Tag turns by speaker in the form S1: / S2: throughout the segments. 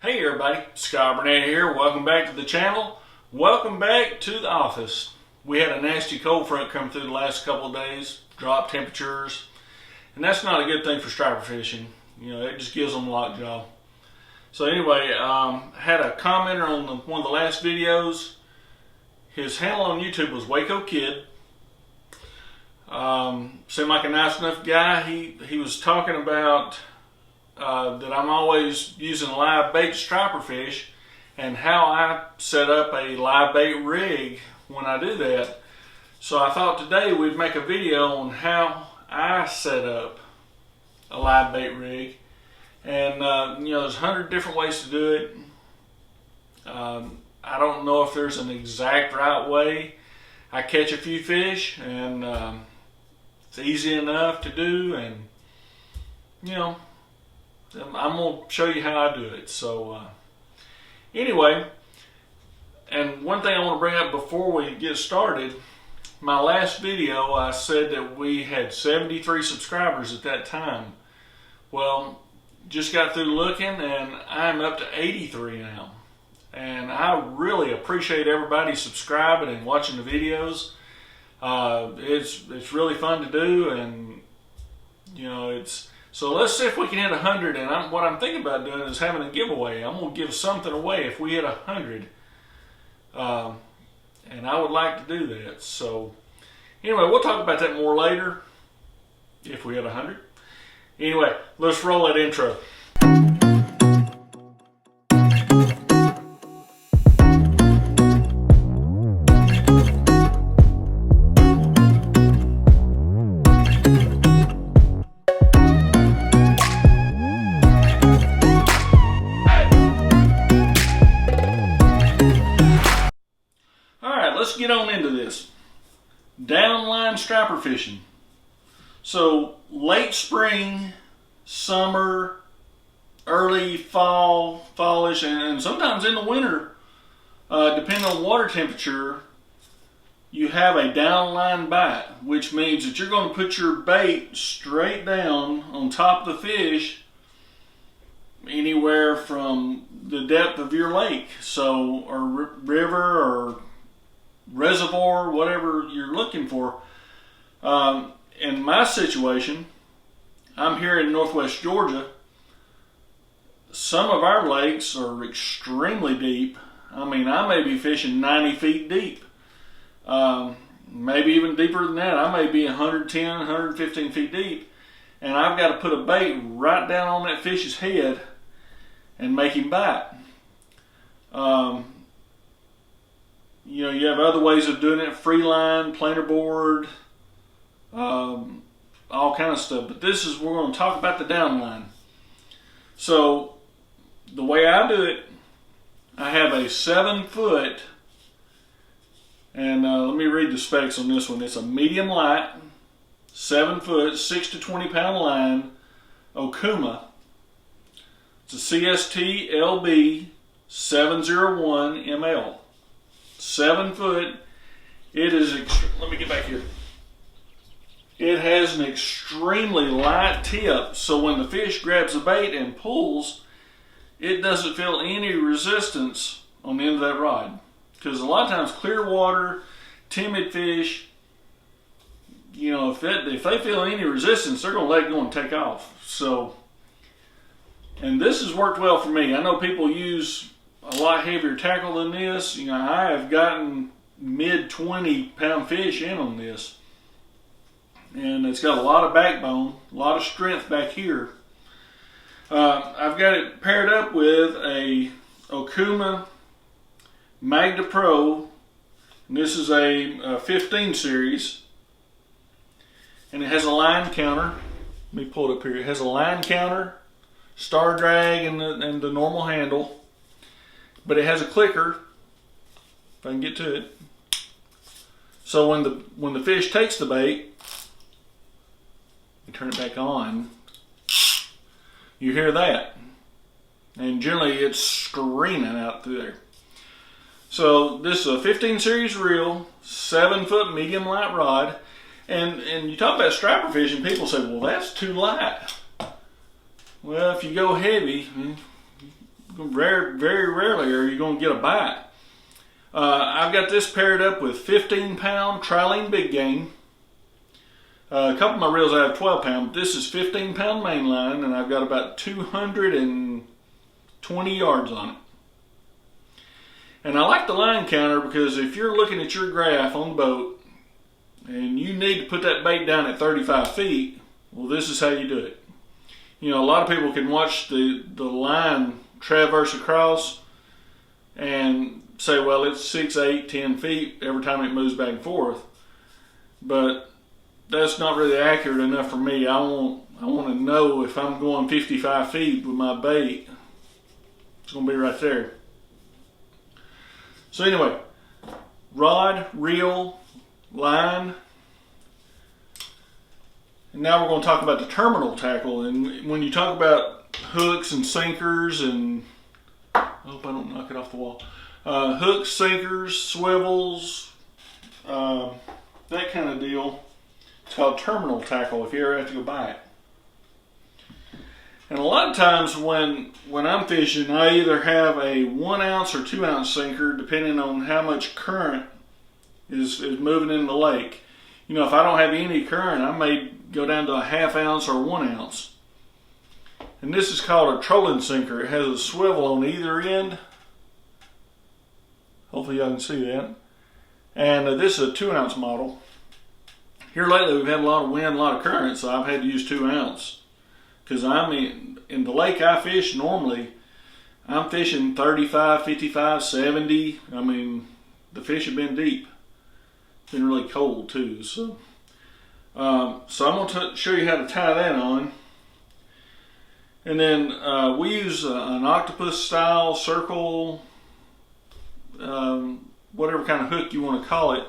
S1: Hey everybody, Scott Burnett here. Welcome back to the channel. Welcome back to the office. We had a nasty cold front come through the last couple of days, drop temperatures, and that's not a good thing for striper fishing. You know, it just gives them lockjaw. So anyway, had a commenter on one of the last videos. His handle on YouTube was Waco Kid. Seemed like a nice enough guy. He was talking about that I'm always using live bait to striper fish, and how I set up a live bait rig when I do that. So I thought today we'd make a video on how I set up a live bait rig, and you know, there's 100 different ways to do it. I don't know if there's an exact right way. I catch a few fish, and it's easy enough to do, and you know, I'm going to show you how I do it. So anyway, and one thing I want to bring up before we get started, my last video I said that we had 73 subscribers at that time. Well, just got through looking and I'm up to 83 now. And I really appreciate everybody subscribing and watching the videos. It's really fun to do, and you know, it's so let's see if we can hit 100. And what I'm thinking about doing is having a giveaway. I'm going to give something away if we hit 100. And I would like to do that. So anyway, we'll talk about that more later if we hit 100. Anyway, let's roll that intro. Let's get on into this. Downline striper fishing. So late spring, summer, early fall, fallish, and sometimes in the winter, depending on water temperature, you have a downline bite, which means that you're going to put your bait straight down on top of the fish, anywhere from the depth of your lake, so or river or reservoir, whatever you're looking for. In my situation, I'm here in northwest Georgia. Some of our lakes are extremely deep. I mean, I may be fishing 90 feet deep. Maybe even deeper than that. I may be 110, 115 feet deep. And I've got to put a bait right down on that fish's head and make him bite. You know, you have other ways of doing it, free line, planer board, all kind of stuff. But this is, we're going to talk about the downline. So the way I do it, I have a 7-foot, and let me read the specs on this one. It's a medium light, 7-foot, 6 to 20 pound line, Okuma. It's a CST LB 701 ML. 7 foot. It is, let me get back here. It has an extremely light tip, so when the fish grabs the bait and pulls, it doesn't feel any resistance on the end of that rod. Because a lot of times clear water, timid fish, you know, if they feel any resistance, they're going to let it go and take off. So, and this has worked well for me. I know people use a lot heavier tackle than this. You know, I have gotten mid 20 pound fish in on this, and it's got a lot of backbone, a lot of strength back here. I've got it paired up with a Okuma Magda Pro, and this is a 15 series, and it has a line counter. Let me pull it up here. It has a line counter, star drag, and the normal handle. But it has a clicker, if I can get to it. So when the fish takes the bait, you turn it back on, you hear that. And generally it's screaming out through there. So this is a 15 series reel, 7-foot medium light rod. And you talk about striper fishing, people say, well, that's too light. Well, if you go heavy, very rarely are you going to get a bite. I've got this paired up with 15-pound Trilene Big Game. A couple of my reels I have 12-pound, but this is 15-pound mainline, and I've got about 220 yards on it. And I like the line counter because if you're looking at your graph on the boat and you need to put that bait down at 35 feet, well, this is how you do it. You know, a lot of people can watch the line traverse across and say, well, it's 6, 8, 10 feet every time it moves back and forth. But that's not really accurate enough for me. I want to know if I'm going 55 feet with my bait, it's going to be right there. So anyway, rod, reel, line. And now we're going to talk about the terminal tackle. And when you talk about hooks and sinkers and, I hope I don't knock it off the wall. Hooks, sinkers, swivels, that kind of deal. It's called terminal tackle if you ever have to go buy it. And a lot of times when I'm fishing, I either have a 1 ounce or 2 ounce sinker depending on how much current is moving in the lake. You know, if I don't have any current, I may go down to a 1/2 ounce or 1 ounce. And this is called a trolling sinker. It has a swivel on either end. Hopefully y'all can see that. And this is a 2 ounce model. Here lately we've had a lot of wind, a lot of current, so I've had to use 2 ounce. Because I'm in the lake I fish normally, I'm fishing 35, 55, 70. I mean, the fish have been deep. It's been really cold too. So I'm going to show you how to tie that on. And then we use an octopus style circle, whatever kind of hook you want to call it.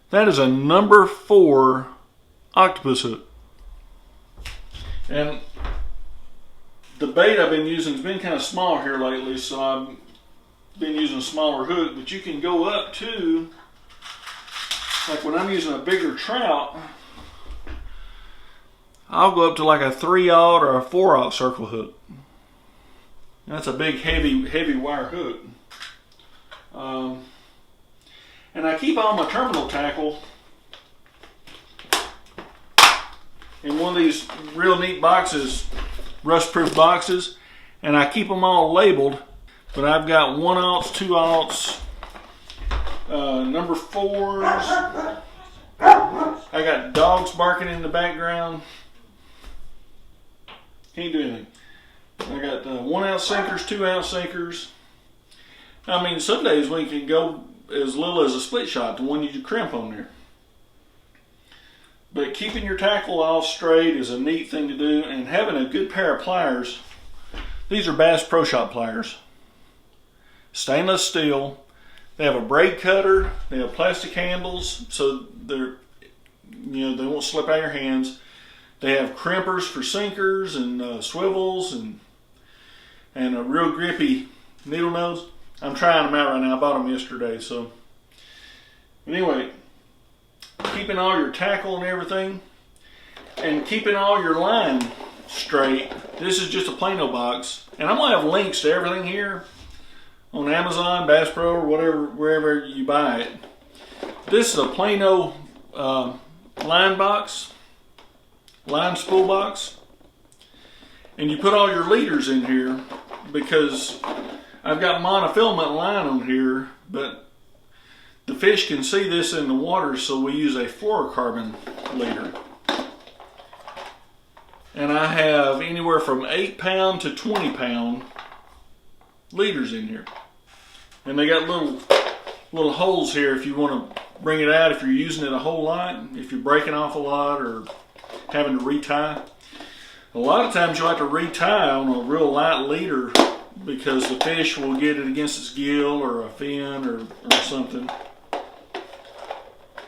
S1: That is a number 4 octopus hook. And the bait I've been using has been kind of small here lately, so I've been using a smaller hook, but you can go up to, like when I'm using a bigger trout, I'll go up to like a 3/0 or a 4/0 circle hook. That's a big heavy wire hook. And I keep all my terminal tackle in one of these real neat boxes, rust-proof boxes, and I keep them all labeled. But I've got 1 ounce, 2 ounce, number 4s. I got dogs barking in the background. Can't do anything. I got 1 ounce sinkers, 2 ounce sinkers. I mean, some days we can go as little as a split shot, the one you crimp on there. But keeping your tackle all straight is a neat thing to do, and having a good pair of pliers. These are Bass Pro Shop pliers. Stainless steel. They have a braid cutter. They have plastic handles, so they won't slip out of your hands. They have crimpers for sinkers and swivels and a real grippy needle nose. I'm trying them out right now. I bought them yesterday. So, but anyway, keeping all your tackle and everything, and keeping all your line straight. This is just a Plano box, and I'm gonna have links to everything here on Amazon, Bass Pro, or whatever, wherever you buy it. This is a Plano line box, line spool box, and you put all your leaders in here because I've got monofilament line on here, but the fish can see this in the water, so we use a fluorocarbon leader. And I have anywhere from 8-pound to 20-pound leaders in here. And they got little holes here if you want to bring it out if you're using it a whole lot, if you're breaking off a lot or having to retie. A lot of times you'll have to retie on a real light leader because the fish will get it against its gill or a fin or something.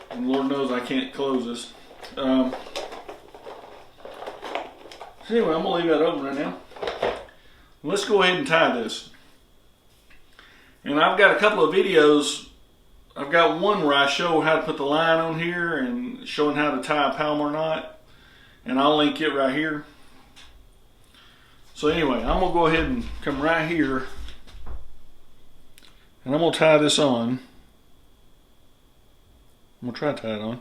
S1: And Lord knows I can't close this. So anyway, I'm going to leave that open right now. Let's go ahead and tie this. And I've got a couple of videos. I've got one where I show how to put the line on here and showing how to tie a Palomar knot. And I'll link it right here. So anyway, I'm gonna go ahead and come right here, and I'm gonna tie this on. I'm gonna try to tie it on.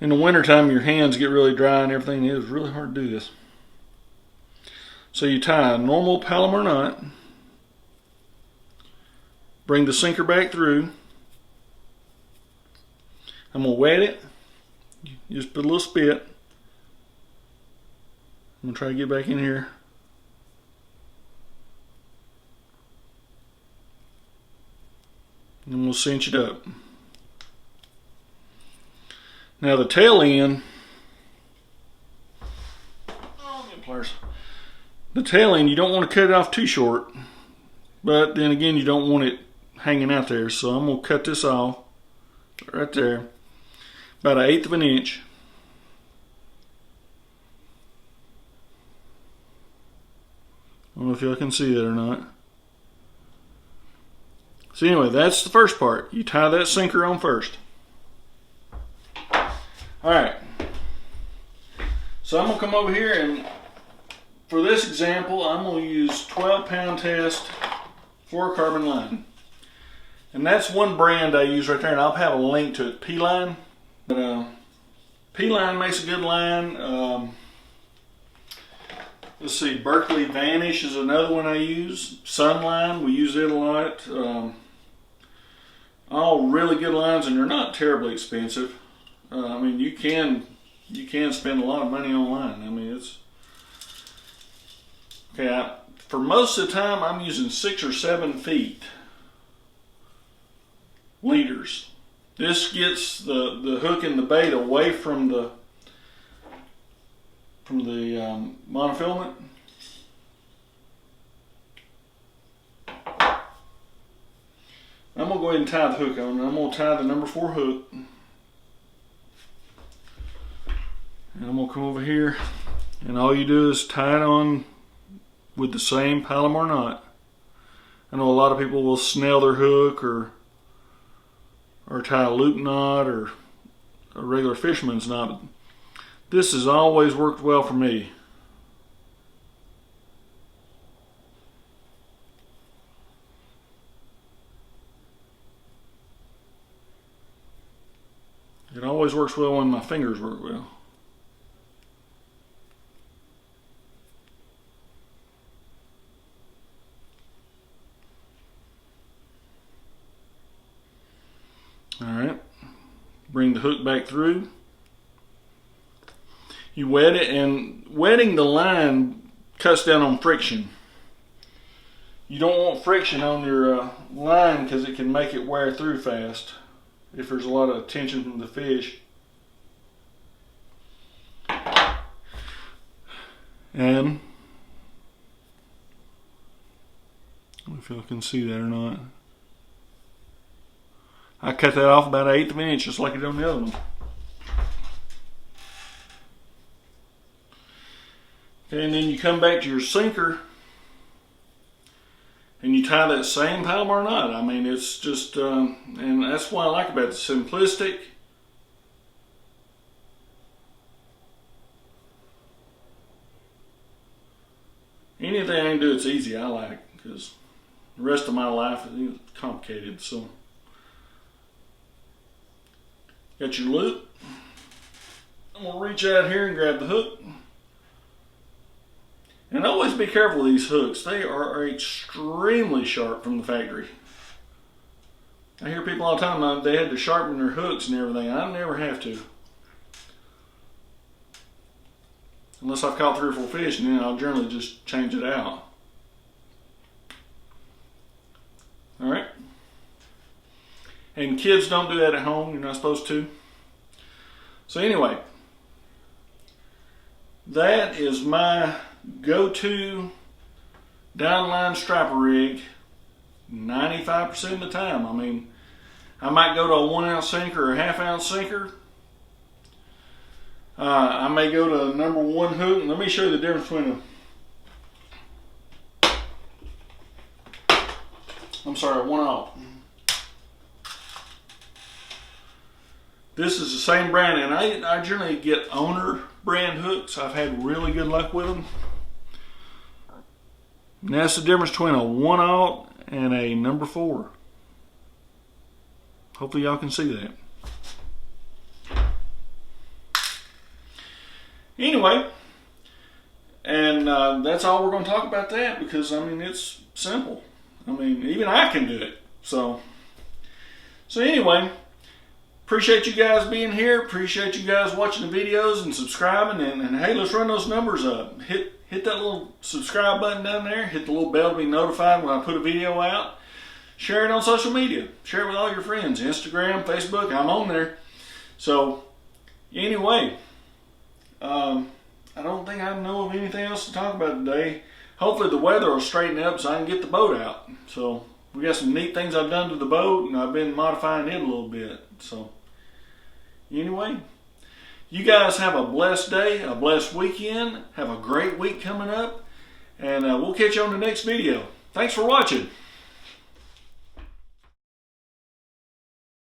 S1: In the wintertime, your hands get really dry and everything. It is really hard to do this. So you tie a normal Palomar knot, bring the sinker back through. I'm gonna wet it. Just put a little spit. I'm gonna try to get back in here. And we'll cinch it up. Now the tail end, the tail end, you don't want to cut it off too short, but then again, you don't want it hanging out there. So I'm gonna cut this off right there, about 1/8 of an inch. I don't know if y'all can see that or not. So anyway, that's the first part. You tie that sinker on first. Alright. So I'm going to come over here, and for this example, I'm going to use 12-pound test fluorocarbon line. And that's one brand I use right there, and I'll have a link to it, P-Line. But P-Line makes a good line. Let's see, Berkeley Vanish is another one I use. Sunline, we use it a lot. All really good lines, and they're not terribly expensive. I mean, you can spend a lot of money online. I mean, it's okay. For most of the time, I'm using 6 or 7 feet leaders. This gets the hook and the bait away from the monofilament. I'm going to go ahead and tie the hook on. I'm going to tie the number 4 hook. And I'm going to come over here, and all you do is tie it on with the same Palomar knot. I know a lot of people will snell their hook or tie a loop knot or a regular fisherman's knot. This has always worked well for me. It always works well when my fingers work well. Alright, bring the hook back through. You wet it, and wetting the line cuts down on friction. You don't want friction on your line because it can make it wear through fast if there's a lot of tension from the fish. And I don't know if y'all can see that or not. I cut that off about 1/8 of an inch, just like I did on the other one. Okay, and then you come back to your sinker and you tie that same Palomar knot. I mean, it's just, and that's what I like about it. It's simplistic. Anything I can do, it's easy. I like, because the rest of my life is complicated. So, got your loop. I'm gonna reach out here and grab the hook. And always be careful with these hooks. They are extremely sharp from the factory. I hear people all the time, they had to sharpen their hooks and everything. I never have to. Unless I've caught 3 or 4 fish, and then I'll generally just change it out. Alright. And kids, don't do that at home. You're not supposed to. So anyway, that is my go-to DownLine striper rig 95% of the time. I mean, I might go to a 1 ounce sinker or a 1/2 ounce sinker. I may go to a number 1 hook. And let me show you the difference between a 1/0. This is the same brand, and I generally get owner brand hooks. I've had really good luck with them. And that's the difference between a 1/0 and a number 4. Hopefully y'all can see that. Anyway, and that's all we're going to talk about that, because I mean it's simple. I mean even I can do it. So anyway, appreciate you guys being here. Appreciate you guys watching the videos and subscribing. And hey, let's run those numbers up. Hit that little subscribe button down there. Hit the little bell to be notified when I put a video out. Share it on social media. Share it with all your friends. Instagram, Facebook, I'm on there. So anyway, I don't think I know of anything else to talk about today. Hopefully the weather will straighten up so I can get the boat out. So we got some neat things I've done to the boat, and I've been modifying it a little bit. So anyway, you guys have a blessed day, a blessed weekend. Have a great week coming up, and we'll catch you on the next video. Thanks for watching.